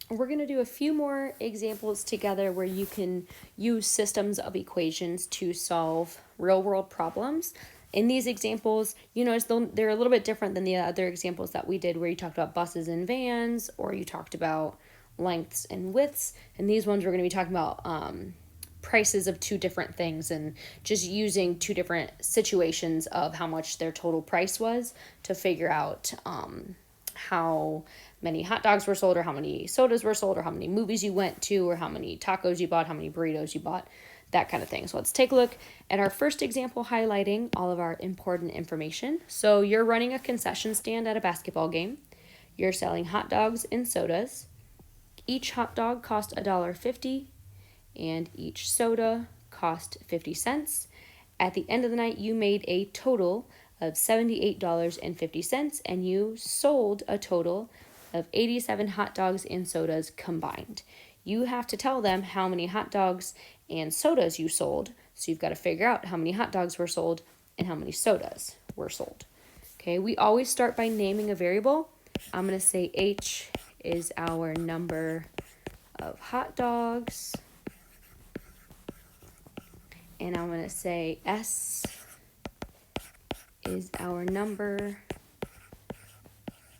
we're going to do a few more examples together where you can use systems of equations to solve real world problems. In these examples, you notice they're a little bit different than the other examples that we did where you talked about buses and vans, or you talked about lengths and widths. And these ones we're going to be talking about prices of two different things and just using two different situations of how much their total price was to figure out how many hot dogs were sold, or how many sodas were sold, or how many movies you went to, or how many tacos you bought, how many burritos you bought, that kind of thing. So let's take a look at our first example highlighting all of our important information. So you're running a concession stand at a basketball game. You're selling hot dogs and sodas. Each hot dog cost $1.50 and each soda cost 50 cents. At the end of the night, you made a total of $78.50 and you sold a total of 87 hot dogs and sodas combined. You have to tell them how many hot dogs and sodas you sold. So you've got to figure out how many hot dogs were sold and how many sodas were sold. Okay, we always start by naming a variable. I'm going to say H is our number of hot dogs. And I'm going to say S is our number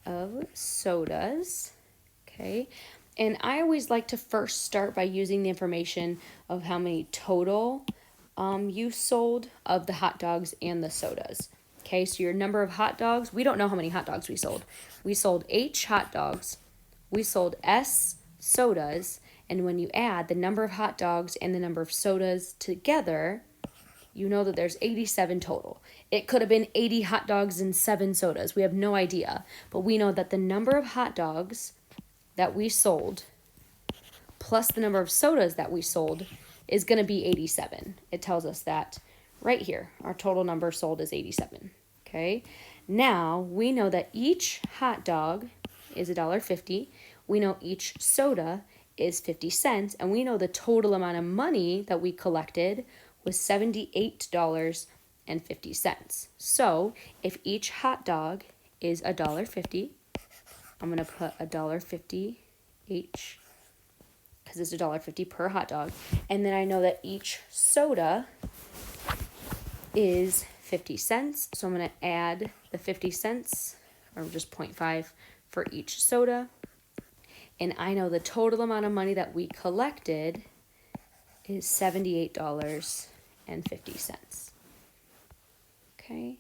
of sodas. Okay. And I always like to first start by using the information of how many total you sold of the hot dogs and the sodas. Okay, so your number of hot dogs, we don't know how many hot dogs we sold. We sold H hot dogs, we sold S sodas, and when you add the number of hot dogs and the number of sodas together, you know that there's 87 total. It could have been 80 hot dogs and 7 sodas. We have no idea. But we know that the number of hot dogs that we sold plus the number of sodas that we sold is going to be 87. It tells us that right here. Our total number sold is 87. Okay? Now, we know that each hot dog is $1.50. We know each soda is 50 cents. And we know the total amount of money that we collected was $78.50. So, if each hot dog is $1.50, I'm going to put $1.50 each because it's $1.50 per hot dog. And then I know that each soda is 50 cents. So I'm going to add the 50 cents, or just 0.5 for each soda. And I know the total amount of money that we collected is $78.50. Okay.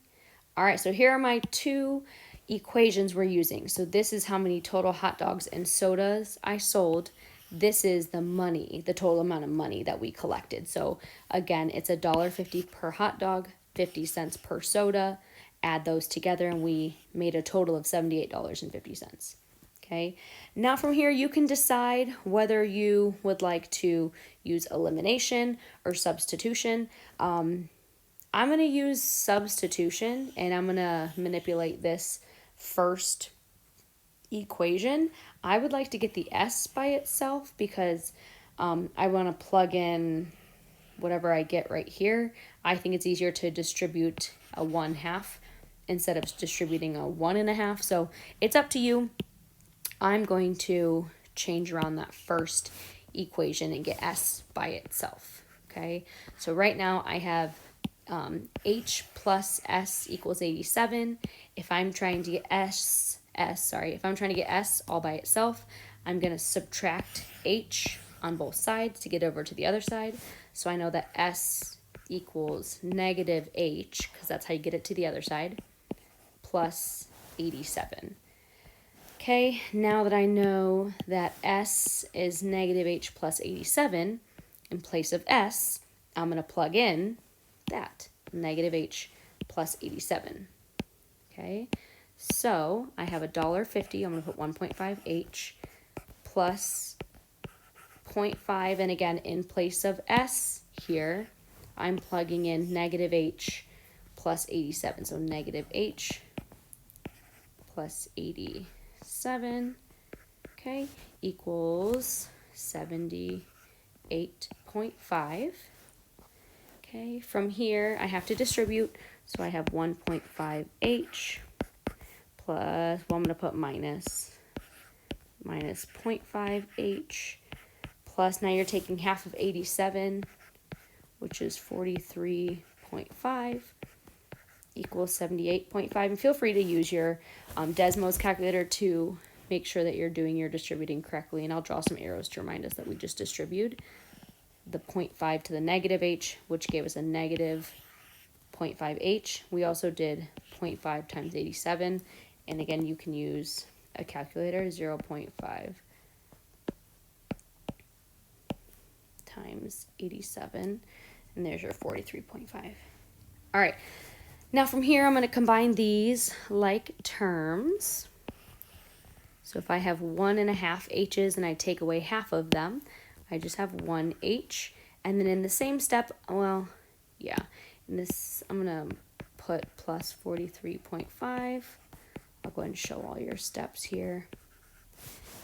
All right, so here are my two equations we're using. So this is how many total hot dogs and sodas I sold. This is the money, the total amount of money that we collected. So again, it's $1.50 per hot dog, 50 cents per soda. Add those together and we made a total of $78.50. Okay, now from here you can decide whether you would like to use elimination or substitution. I'm going to use substitution, and I'm going to manipulate this first equation. I would like to get the S by itself because I want to plug in whatever I get right here. I think it's easier to distribute a 1/2 instead of distributing a 1.5. So it's up to you. I'm going to change around that first equation and get S by itself. Okay, so right now I have H plus S equals 87. If I'm trying to get S all by itself, I'm going to subtract H on both sides to get over to the other side. So I know that S equals negative H, because that's how you get it to the other side, plus 87. Okay, now that I know that S is negative H plus 87, in place of S, I'm going to plug in that, negative H plus 87. Okay, so I have $1.50. I'm going to put 1.5 H plus 0.5, and again, in place of S here, I'm plugging in negative H plus 87. So negative H plus 87, okay, equals 78.5. Okay, from here I have to distribute, so I have 1.5 H plus, well, I'm going to put minus minus 0.5h plus, now you're taking half of 87, which is 43.5, equals 78.5. And feel free to use your Desmos calculator to make sure that you're doing your distributing correctly. And I'll draw some arrows to remind us that we just distributed the 0.5 to the negative h, which gave us a negative 0.5h. We also did 0.5 times 87. And again, you can use a calculator, 0.5 times 87, and there's your 43.5. All right, now from here I'm going to combine these like terms. So if I have 1.5 h's and I take away half of them, I just have 1 h. And then in the same step, well, yeah, in this I'm going to put plus 43.5. I'll go ahead and show all your steps here.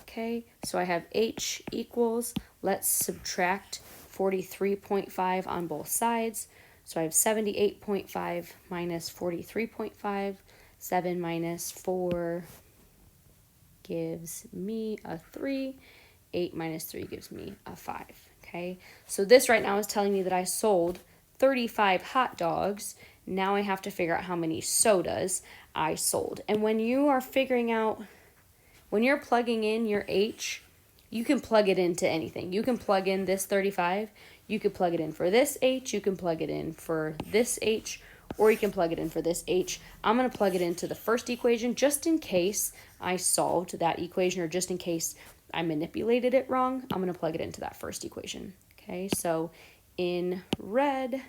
Okay, so I have h equals, let's subtract 43.5 on both sides. So I have 78.5 minus 43.5. 7 minus 4 gives me a 3. 8 minus 3 gives me a 5. Okay, so this right now is telling me that I sold 35 hot dogs. Now I have to figure out how many sodas I sold. And when you are figuring out, when you're plugging in your h, you can plug it into anything. You can plug in this 35, you could plug it in for this h, you can plug it in for this h, or you can plug it in for this h. I'm going to plug it into the first equation just in case I solved that equation, or just in case I manipulated it wrong. I'm going to plug it into that first equation. Okay, so in red,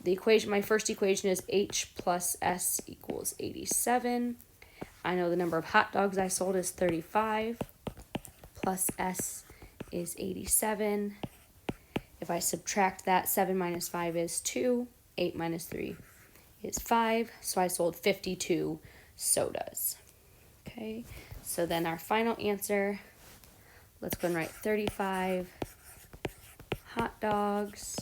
the equation, my first equation is h plus s equals 87. I know the number of hot dogs I sold is 35, plus s is 87. If I subtract that, 7 minus 5 is 2, 8 minus 3 is 5, so I sold 52 sodas. Okay, so then our final answer, let's go and write 35 hot dogs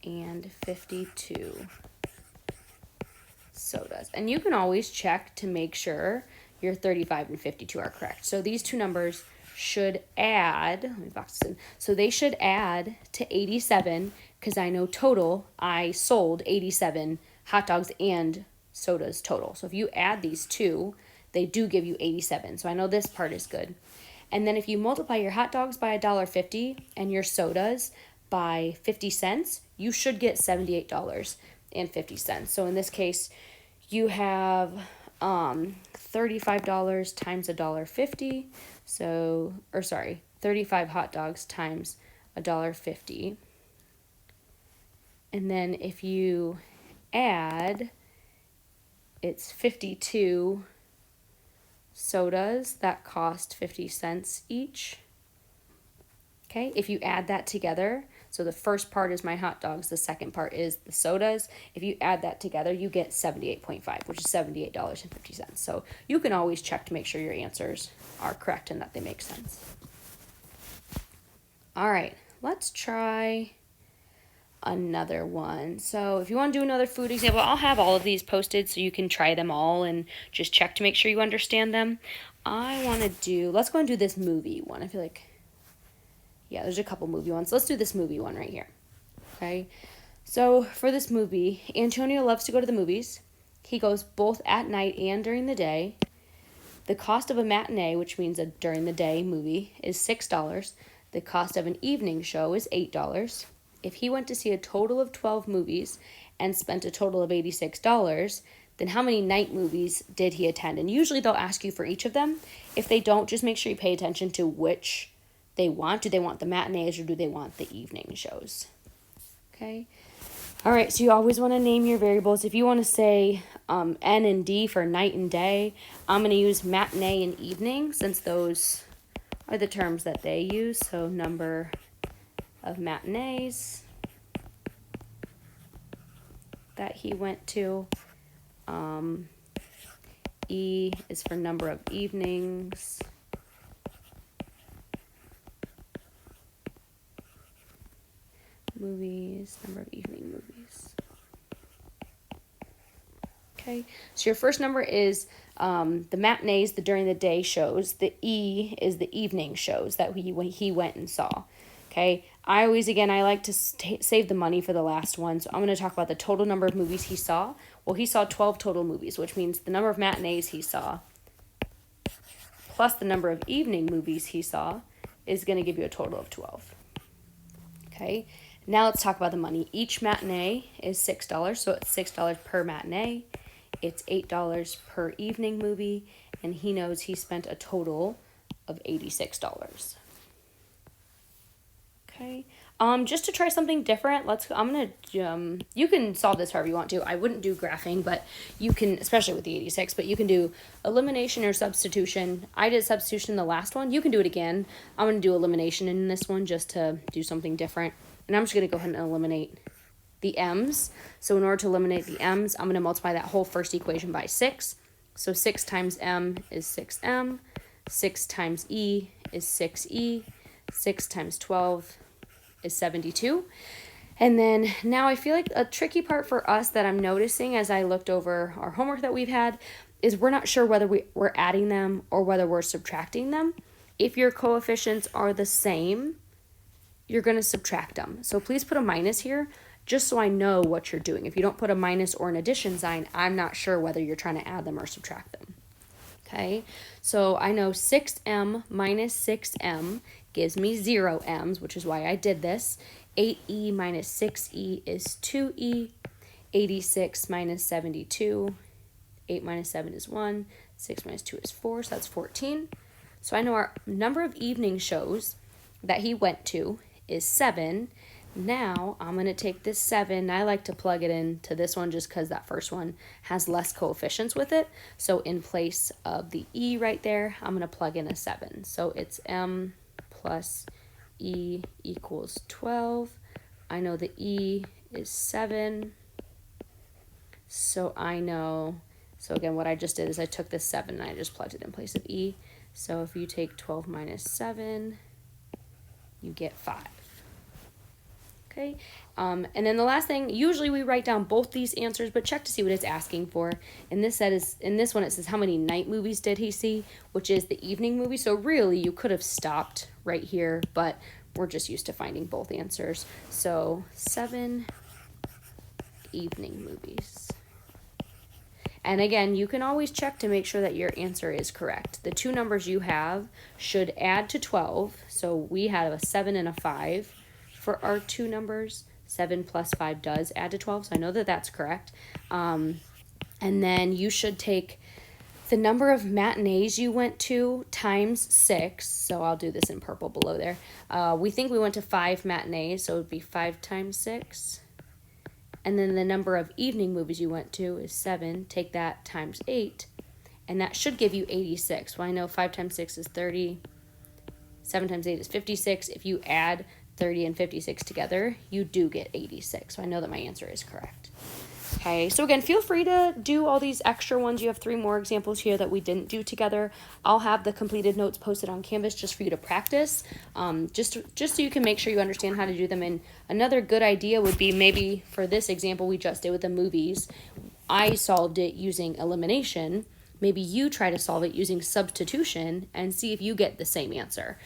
and 52 sodas. And you can always check to make sure your 35 and 52 are correct. So these two numbers should add, let me box this in. So they should add to 87, because I know total I sold 87 hot dogs and sodas total. So if you add these two, they do give you 87. So I know this part is good. And then if you multiply your hot dogs by $1.50 and your sodas by 50 cents, you should get $78.50. So in this case, you have $35 times $1.50. So, or sorry, 35 hot dogs times $1.50. And then if you add, it's 52 sodas that cost 50 cents each. Okay, if you add that together, so the first part is my hot dogs, the second part is the sodas. If you add that together, you get 78.5, which is $78.50. So you can always check to make sure your answers are correct and that they make sense. All right, let's try another one. So if you want to do another food example, I'll have all of these posted so you can try them all and just check to make sure you understand them. I want to do, let's go and do this movie one. I feel like, yeah, there's a couple movie ones. Let's do this movie one right here. Okay, so for this movie, Antonio loves to go to the movies. He goes both at night and during the day. The cost of a matinee, which means a during the day movie, is $6. The cost of an evening show is $8. If he went to see a total of 12 movies and spent a total of $86, then how many night movies did he attend? And usually they'll ask you for each of them. If they don't, just make sure you pay attention to which they want. Do they want the matinees or do they want the evening shows? Okay. All right, so you always want to name your variables. If you want to say N and D for night and day, I'm going to use matinee and evening since those are the terms that they use. So number of matinees that he went to. E is for number of evenings. Movies, number of evening movies. Okay, so your first number is The matinees, the during the day shows. The E is the evening shows that he went and saw. Okay, I like to save the money for the last one, so I'm going to talk about the total number of movies he saw. Well, he saw 12 total movies, which means the number of matinees he saw plus the number of evening movies he saw is going to give you a total of 12. Okay, now let's talk about the money. Each matinee is $6, so it's $6 per matinee. It's $8 per evening movie, and he knows he spent a total of $86. Okay. Just to try something different, you can solve this however you want to. I wouldn't do graphing, but you can, especially with the 86, but you can do elimination or substitution. I did substitution in the last one. You can do it again. I'm going to do elimination in this one just to do something different. And I'm just going to go ahead and eliminate the m's. So in order to eliminate the m's, I'm going to multiply that whole first equation by 6. So 6 times m is 6m. 6 times e is 6e. 6 times 12 is 72. And then now I feel like a tricky part for us that I'm noticing as I looked over our homework that we've had is we're not sure whether we're adding them or whether we're subtracting them. If your coefficients are the same, you're going to subtract them. So please put a minus here just so I know what you're doing. If you don't put a minus or an addition sign, I'm not sure whether you're trying to add them or subtract them. Okay, so I know 6m minus 6m gives me 0 m's, which is why I did this. 8e minus 6e is 2e. 86 minus 72. 8 minus 7 is 1. 6 minus 2 is 4, so that's 14. So I know our number of evening shows that he went to is 7. Now I'm going to take this 7. I like to plug it into this one just because that first one has less coefficients with it. So in place of the e right there, I'm going to plug in a 7. So it's m plus e equals 12. I know the e is 7. So again, what I just did is I took this 7 and I just plugged it in place of e. So if you take 12 minus 7, you get 5. Okay, and then the last thing, usually we write down both these answers, but check to see what it's asking for. In this one, it says how many night movies did he see, which is the evening movie. So really, you could have stopped right here, but we're just used to finding both answers. So 7 evening movies. And again, you can always check to make sure that your answer is correct. The two numbers you have should add to 12. So we have a 7 and a 5. For our two numbers, 7 plus 5 does add to 12, so I know that that's correct. And then you should take the number of matinees you went to times 6, so I'll do this in purple below there. We think we went to 5 matinees, so it would be 5 times 6. And then the number of evening movies you went to is 7. Take that times 8, and that should give you 86. Well, I know 5 times 6 is 30. 7 times 8 is 56. If you add 30 and 56 together, you do get 86. So I know that my answer is correct. Okay, so again, feel free to do all these extra ones. You have 3 more examples here that we didn't do together. I'll have the completed notes posted on Canvas just for you to practice, just so you can make sure you understand how to do them. And another good idea would be maybe for this example we just did with the movies, I solved it using elimination. Maybe you try to solve it using substitution and see if you get the same answer.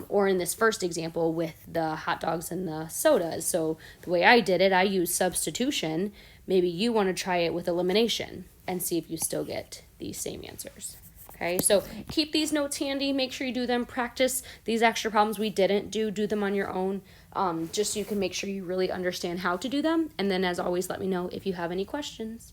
Or in this first example with the hot dogs and the sodas. So the way I did it, I used substitution. Maybe you want to try it with elimination and see if you still get these same answers. Okay, so keep these notes handy. Make sure you do them. Practice these extra problems we didn't do. Do them on your own, just so you can make sure you really understand how to do them. And then as always, let me know if you have any questions.